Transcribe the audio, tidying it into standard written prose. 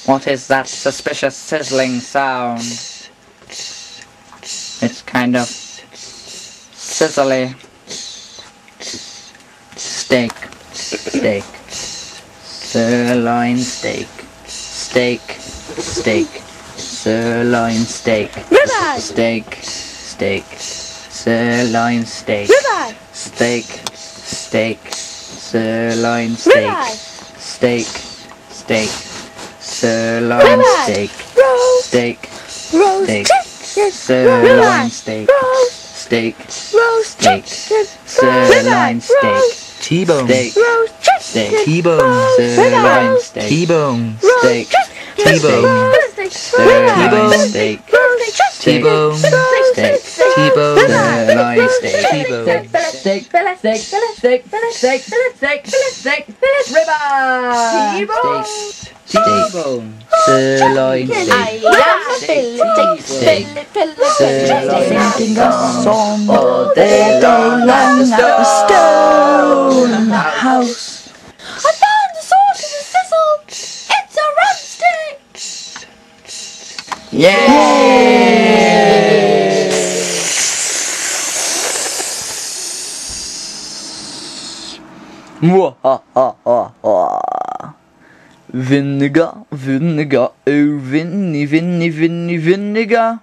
What is that suspicious sizzling sound? It's kind of sizzly. Steak. Sirloin steak. Sirloin steak. Ribeye. Steak. Sirloin steak. Ribeye. Steak. Sirloin steak. Ribeye. Steak. Sirloin steak. Roast. Steak. Chicken. Sirloin steak. Steak. Roast chicken. Sirloin steak. T-bone. Roast chicken. T-bone. Sirloin steak. T-bone. Steak. T-bone. Sirloin steak. T-bone. Steak. T-bone. Sirloin steak. T-bone. Steak. Ribeye. T-bone. Sirloin steak. Singing a song all day long at the stone house. I found the sauce in the sizzle. It's a rump stick. Yay! Mwahahaha. Vinegar, oh vinny vinegar.